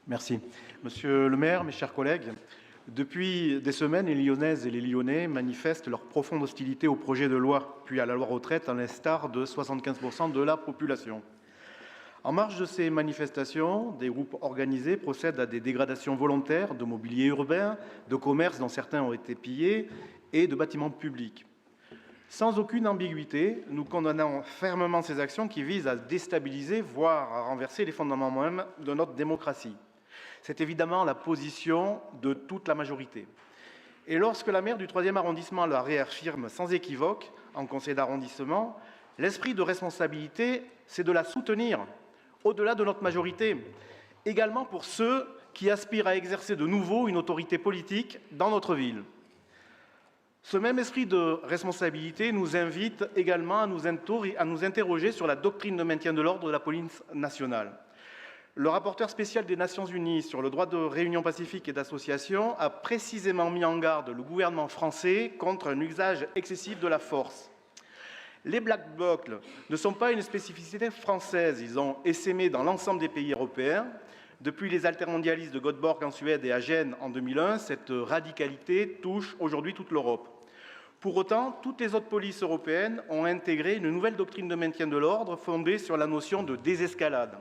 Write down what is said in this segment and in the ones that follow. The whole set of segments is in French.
Merci. Monsieur le maire, mes chers collègues, depuis des semaines, les Lyonnaises et les Lyonnais manifestent leur profonde hostilité au projet de loi, puis à la loi retraite, à l'instar de 75% de la population. En marge de ces manifestations, des groupes organisés procèdent à des dégradations volontaires de mobilier urbain, de commerces dont certains ont été pillés et de bâtiments publics. Sans aucune ambiguïté, nous condamnons fermement ces actions qui visent à déstabiliser, voire à renverser les fondements mêmes de notre démocratie. C'est évidemment la position de toute la majorité. Et lorsque la maire du 3e arrondissement la réaffirme sans équivoque en conseil d'arrondissement, l'esprit de responsabilité, c'est de la soutenir, au-delà de notre majorité, également pour ceux qui aspirent à exercer de nouveau une autorité politique dans notre ville. Ce même esprit de responsabilité nous invite également à nous interroger sur la doctrine de maintien de l'ordre de la police nationale. Le rapporteur spécial des Nations Unies sur le droit de réunion pacifique et d'association a précisément mis en garde le gouvernement français contre un usage excessif de la force. Les Black Blocs ne sont pas une spécificité française, ils ont essaimé dans l'ensemble des pays européens. Depuis les altermondialistes de Göteborg en Suède et à Gênes en 2001, cette radicalité touche aujourd'hui toute l'Europe. Pour autant, toutes les autres polices européennes ont intégré une nouvelle doctrine de maintien de l'ordre fondée sur la notion de désescalade.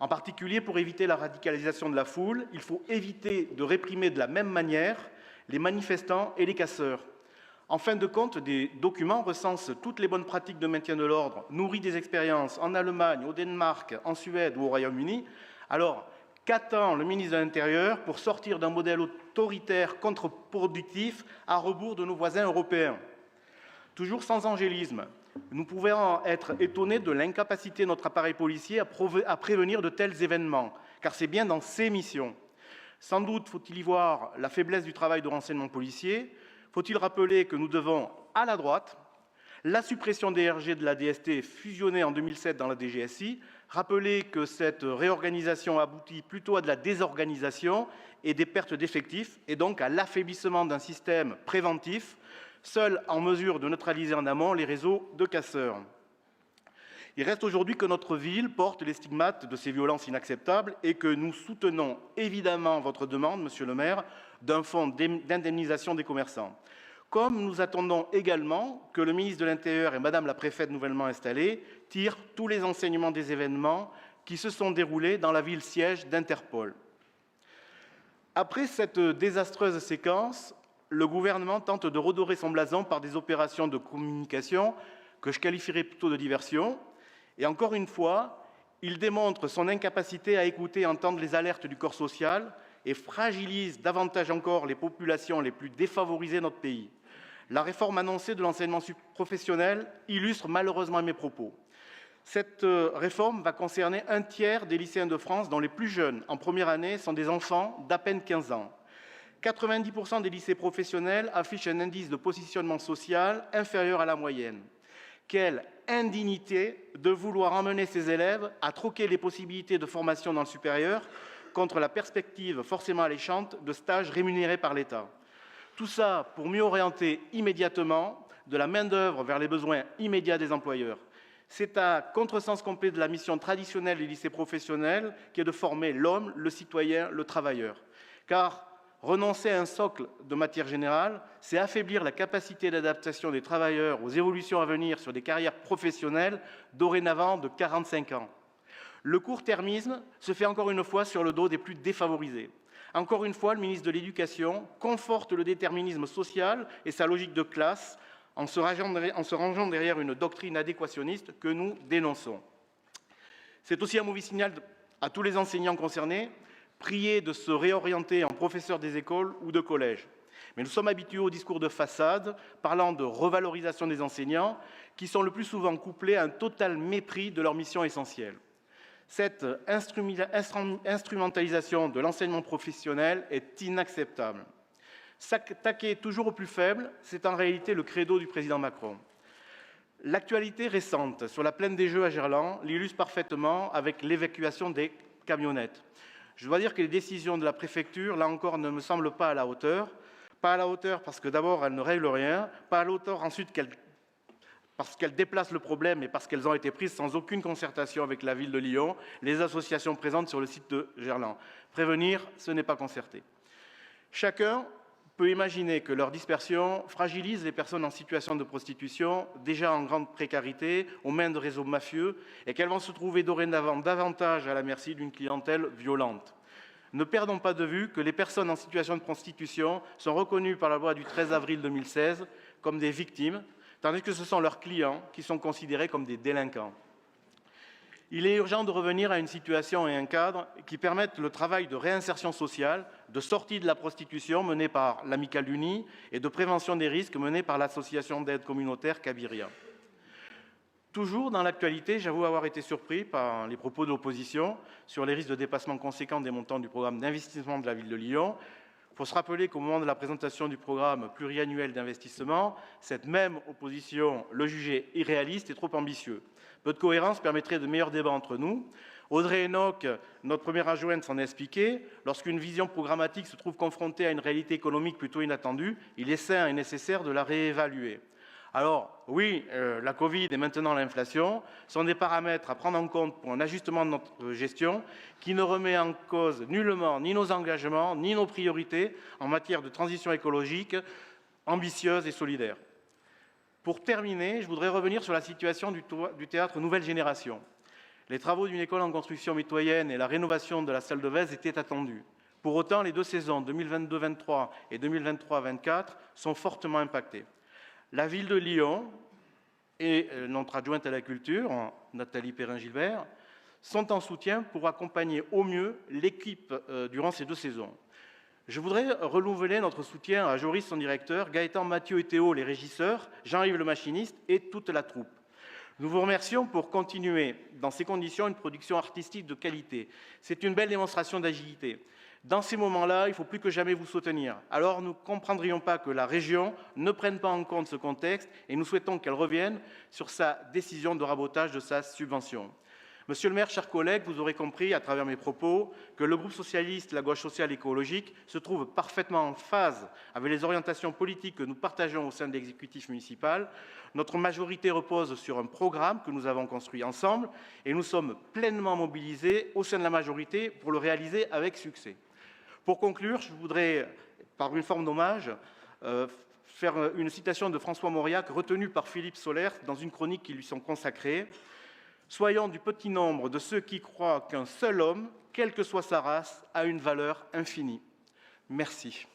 En particulier, pour éviter la radicalisation de la foule, il faut éviter de réprimer de la même manière les manifestants et les casseurs. En fin de compte, des documents recensent toutes les bonnes pratiques de maintien de l'ordre, nourries des expériences en Allemagne, au Danemark, en Suède ou au Royaume-Uni. Alors, qu'attend le ministre de l'Intérieur pour sortir d'un modèle autoritaire contre-productif à rebours de nos voisins européens? Toujours sans angélisme, nous pouvons être étonnés de l'incapacité de notre appareil policier à prévenir de tels événements, car c'est bien dans ses missions. Sans doute faut-il y voir la faiblesse du travail de renseignement policier. Faut-il rappeler que nous devons à la droite la suppression des RG de la DST fusionnée en 2007 dans la DGSI, rappeler que cette réorganisation aboutit plutôt à de la désorganisation et des pertes d'effectifs, et donc à l'affaiblissement d'un système préventif, seul en mesure de neutraliser en amont les réseaux de casseurs. Il reste aujourd'hui que notre ville porte les stigmates de ces violences inacceptables et que nous soutenons évidemment votre demande, monsieur le maire, d'un fonds d'indemnisation des commerçants. Comme nous attendons également que le ministre de l'Intérieur et madame la préfète nouvellement installée tirent tous les enseignements des événements qui se sont déroulés dans la ville siège d'Interpol. Après cette désastreuse séquence, le gouvernement tente de redorer son blason par des opérations de communication que je qualifierais plutôt de diversion. Et encore une fois, il démontre son incapacité à écouter et entendre les alertes du corps social et fragilise davantage encore les populations les plus défavorisées de notre pays. La réforme annoncée de l'enseignement professionnel illustre malheureusement mes propos. Cette réforme va concerner un tiers des lycéens de France dont les plus jeunes, en première année, sont des enfants d'à peine 15 ans. 90% des lycées professionnels affichent un indice de positionnement social inférieur à la moyenne. Quelle indignité de vouloir emmener ces élèves à troquer les possibilités de formation dans le supérieur contre la perspective forcément alléchante de stages rémunérés par l'État. Tout ça pour mieux orienter immédiatement de la main-d'œuvre vers les besoins immédiats des employeurs. C'est à contresens complet de la mission traditionnelle des lycées professionnels qui est de former l'homme, le citoyen, le travailleur. Car renoncer à un socle de matière générale, c'est affaiblir la capacité d'adaptation des travailleurs aux évolutions à venir sur des carrières professionnelles dorénavant de 45 ans. Le court-termisme se fait encore une fois sur le dos des plus défavorisés. Encore une fois, le ministre de l'Éducation conforte le déterminisme social et sa logique de classe en se rangeant derrière une doctrine adéquationniste que nous dénonçons. C'est aussi un mauvais signal à tous les enseignants concernés, priés de se réorienter en professeurs des écoles ou de collèges. Mais nous sommes habitués aux discours de façade, parlant de revalorisation des enseignants, qui sont le plus souvent couplés à un total mépris de leur mission essentielle. Cette instrumentalisation de l'enseignement professionnel est inacceptable. S'attaquer toujours aux plus faibles, c'est en réalité le credo du président Macron. L'actualité récente sur la plaine des Jeux à Gerland l'illustre parfaitement avec l'évacuation des camionnettes. Je dois dire que les décisions de la préfecture, là encore, ne me semblent pas à la hauteur. Pas à la hauteur parce que d'abord, elles ne règlent rien. Pas à la hauteur ensuite parce qu'elles déplacent le problème et parce qu'elles ont été prises sans aucune concertation avec la ville de Lyon, les associations présentes sur le site de Gerland. Prévenir, ce n'est pas concerter. Chacun peut imaginer que leur dispersion fragilise les personnes en situation de prostitution, déjà en grande précarité, aux mains de réseaux mafieux, et qu'elles vont se trouver dorénavant davantage à la merci d'une clientèle violente. Ne perdons pas de vue que les personnes en situation de prostitution sont reconnues par la loi du 13 avril 2016 comme des victimes, tandis que ce sont leurs clients qui sont considérés comme des délinquants. Il est urgent de revenir à une situation et un cadre qui permettent le travail de réinsertion sociale, de sortie de la prostitution menée par l'Amicale du Nid et de prévention des risques menée par l'association d'aide communautaire Cabiria. Toujours dans l'actualité, j'avoue avoir été surpris par les propos de l'opposition sur les risques de dépassement conséquents des montants du programme d'investissement de la ville de Lyon. Il faut se rappeler qu'au moment de la présentation du programme pluriannuel d'investissement, cette même opposition le jugeait irréaliste et trop ambitieux. Peu de cohérence permettrait de meilleurs débats entre nous. Audrey Enoch, notre première adjointe, s'en a expliqué. Lorsqu'une vision programmatique se trouve confrontée à une réalité économique plutôt inattendue, il est sain et nécessaire de la réévaluer. Alors, oui, la Covid et maintenant l'inflation sont des paramètres à prendre en compte pour un ajustement de notre gestion qui ne remet en cause nullement ni nos engagements, ni nos priorités en matière de transition écologique ambitieuse et solidaire. Pour terminer, je voudrais revenir sur la situation du théâtre Nouvelle Génération. Les travaux d'une école en construction mitoyenne et la rénovation de la salle de Vèze étaient attendus. Pour autant, les deux saisons 2022-23 et 2023-24 sont fortement impactées. La ville de Lyon et notre adjointe à la culture, Nathalie Perrin-Gilbert, sont en soutien pour accompagner au mieux l'équipe durant ces deux saisons. Je voudrais renouveler notre soutien à Joris, son directeur, Gaëtan, Mathieu et Théo, les régisseurs, Jean-Yves le machiniste et toute la troupe. Nous vous remercions pour continuer dans ces conditions une production artistique de qualité. C'est une belle démonstration d'agilité. Dans ces moments-là, il faut plus que jamais vous soutenir. Alors, nous ne comprendrions pas que la région ne prenne pas en compte ce contexte et nous souhaitons qu'elle revienne sur sa décision de rabotage de sa subvention. Monsieur le maire, chers collègues, vous aurez compris à travers mes propos que le groupe socialiste, la gauche sociale et écologique, se trouve parfaitement en phase avec les orientations politiques que nous partageons au sein de l'exécutif municipal. Notre majorité repose sur un programme que nous avons construit ensemble et nous sommes pleinement mobilisés au sein de la majorité pour le réaliser avec succès. Pour conclure, je voudrais, par une forme d'hommage, faire une citation de François Mauriac retenue par Philippe Solers dans une chronique qui lui sont consacrées. « Soyons du petit nombre de ceux qui croient qu'un seul homme, quelle que soit sa race, a une valeur infinie. » Merci.